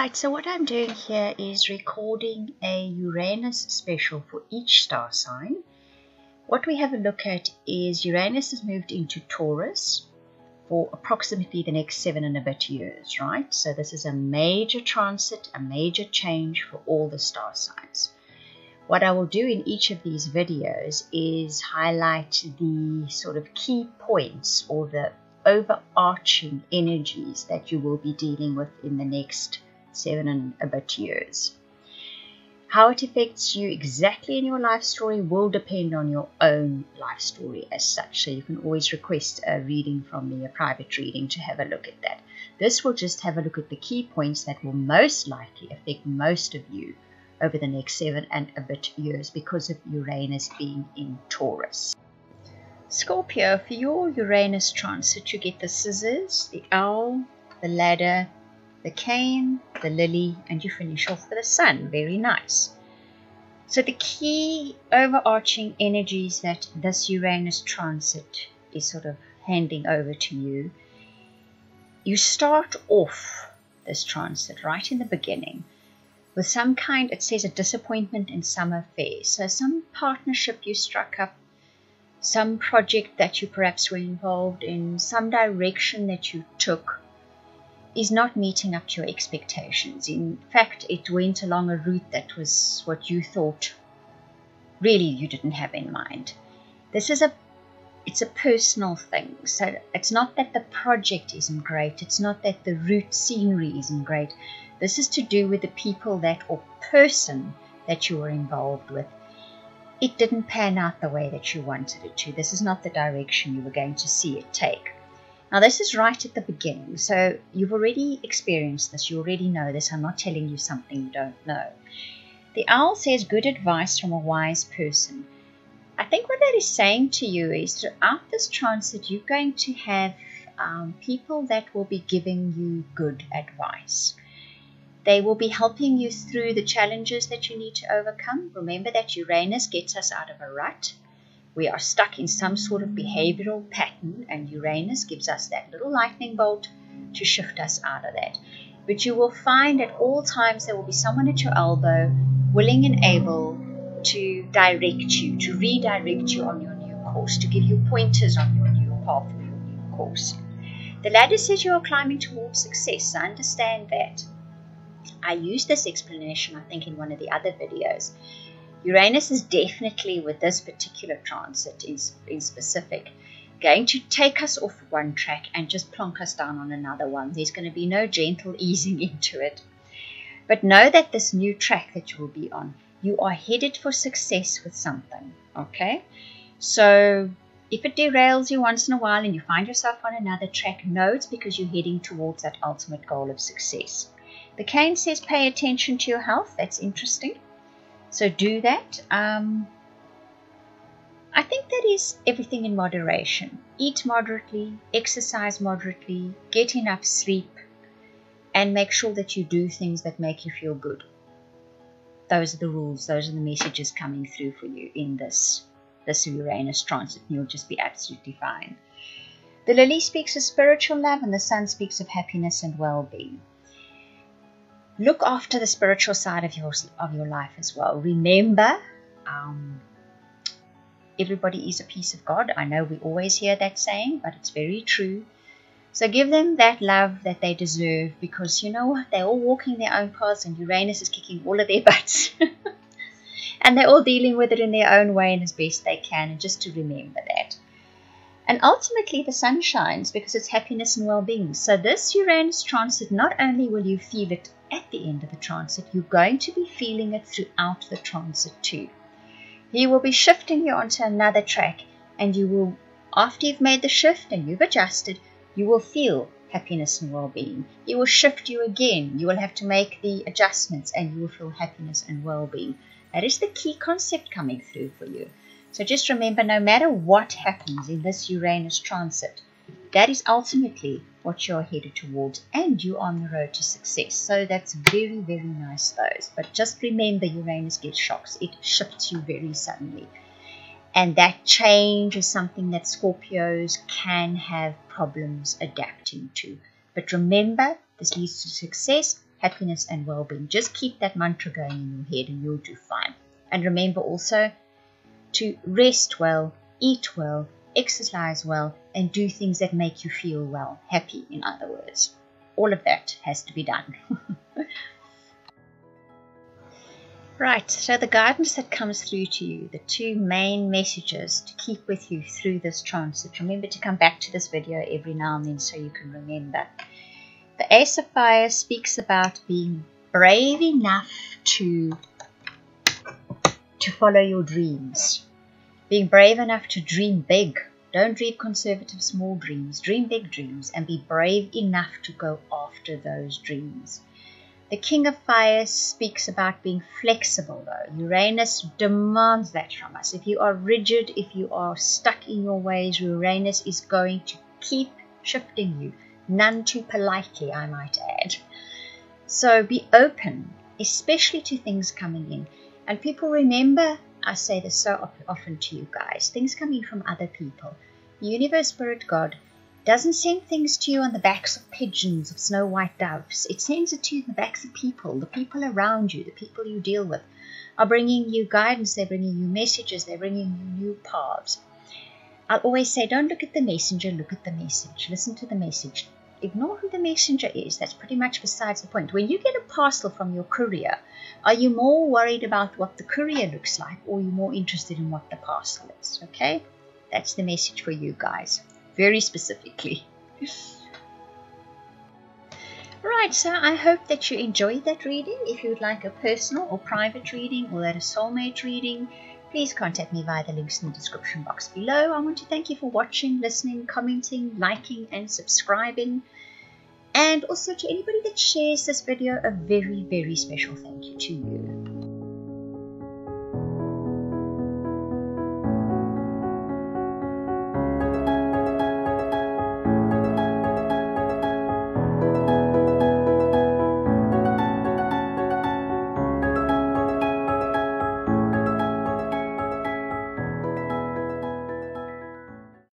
Right, so what I'm doing here is recording a Uranus special for each star sign. What we have a look at is Uranus has moved into Taurus for approximately the next 7 and a bit years, right? So this is a major transit, a major change for all the star signs. What I will do in each of these videos is highlight the sort of key points or the overarching energies that you will be dealing with in the next 7 and a bit years. How it affects you exactly in your life story will depend on your own life story as such. So you can always request a reading from me, a private reading, to have a look at that. This will just have a look at the key points that will most likely affect most of you over the next 7 and a bit years because of Uranus being in Taurus. Scorpio, for your Uranus transit, you get the scissors, the owl, the ladder, the cane, the lily, and you finish off with the sun. Very nice. So the key overarching energies that this Uranus transit is sort of handing over to you. You start off this transit right in the beginning with some kind, it says, a disappointment in some affair. So some partnership you struck up, some project that you perhaps were involved in, some direction that you took is not meeting up to your expectations. In fact, it went along a route that was what you thought really you didn't have in mind. It's a personal thing. So it's not that the project isn't great. It's not that the route scenery isn't great. This is to do with the people that or person that you were involved with. It didn't pan out the way that you wanted it to. This is not the direction you were going to see it take. Now, this is right at the beginning, so you've already experienced this. You already know this. I'm not telling you something you don't know. The owl says good advice from a wise person. I think what that is saying to you is throughout this transit, you're going to have people that will be giving you good advice. They will be helping you through the challenges that you need to overcome. Remember that Uranus gets us out of a rut. We are stuck in some sort of behavioral pattern, and Uranus gives us that little lightning bolt to shift us out of that. But you will find at all times there will be someone at your elbow, willing and able to direct you, to redirect you on your new course, to give you pointers on your new path, your new course. The ladder says you are climbing towards success. I understand that. I used this explanation, I think, in one of the other videos. Uranus is definitely, with this particular transit in specific, going to take us off one track and just plonk us down on another one. There's going to be no gentle easing into it. But know that this new track that you will be on, you are headed for success with something, okay? So if it derails you once in a while and you find yourself on another track, know it's because you're heading towards that ultimate goal of success. The cane says pay attention to your health. That's interesting. So do that. I think that is everything in moderation. Eat moderately, exercise moderately, get enough sleep, and make sure that you do things that make you feel good. Those are the rules. Those are the messages coming through for you in this Uranus transit. And you'll just be absolutely fine. The lily speaks of spiritual love, and the sun speaks of happiness and well-being. Look after the spiritual side of your life as well. Remember, everybody is a piece of God. I know we always hear that saying, but it's very true. So give them that love that they deserve, because you know what? They're all walking their own paths, and Uranus is kicking all of their butts. And they're all dealing with it in their own way and as best they can, and just to remember that. And ultimately, the sun shines because it's happiness and well-being. So this Uranus transit, not only will you feel it at the end of the transit, you're going to be feeling it throughout the transit too. He will be shifting you onto another track, and you will, after you've made the shift and you've adjusted, you will feel happiness and well-being. He will shift you again. You will have to make the adjustments, and you will feel happiness and well-being. That is the key concept coming through for you. So just remember, no matter what happens in this Uranus transit, that is ultimately what you're headed towards, and you're on the road to success. So that's very, very nice, those. But just remember, Uranus gets shocks. It shifts you very suddenly. And that change is something that Scorpios can have problems adapting to. But remember, this leads to success, happiness and well-being. Just keep that mantra going in your head and you'll do fine. And remember also to rest well, eat well, exercise well, and do things that make you feel well, happy in other words. All of that has to be done. Right, so the guidance that comes through to you, the two main messages to keep with you through this transit. Remember to come back to this video every now and then so you can remember. The Ace of Fire speaks about being brave enough to follow your dreams. Being brave enough to dream big. Don't dream conservative small dreams. Dream big dreams and be brave enough to go after those dreams. The King of Fire speaks about being flexible though. Uranus demands that from us. If you are rigid, if you are stuck in your ways, Uranus is going to keep shifting you. None too politely, I might add. So be open, especially to things coming in. And people, remember, I say this so often to you guys, things come in from other people. Universe, Spirit, God doesn't send things to you on the backs of pigeons, of snow white doves. It sends it to you on the backs of people. The people around you, the people you deal with, are bringing you guidance. They're bringing you messages. They're bringing you new paths. I'll always say, don't look at the messenger, look at the message. Listen to the message. Ignore who the messenger is. That's pretty much besides the point. When you get a parcel from your courier, are you more worried about what the courier looks like, or are you more interested in what the parcel is? Okay? That's the message for you guys. Very specifically. Right, so I hope that you enjoyed that reading. If you would like a personal or private reading, or that a soulmate reading, please contact me via the links in the description box below. I want to thank you for watching, listening, commenting, liking, and subscribing. And also to anybody that shares this video, a very, very special thank you to you.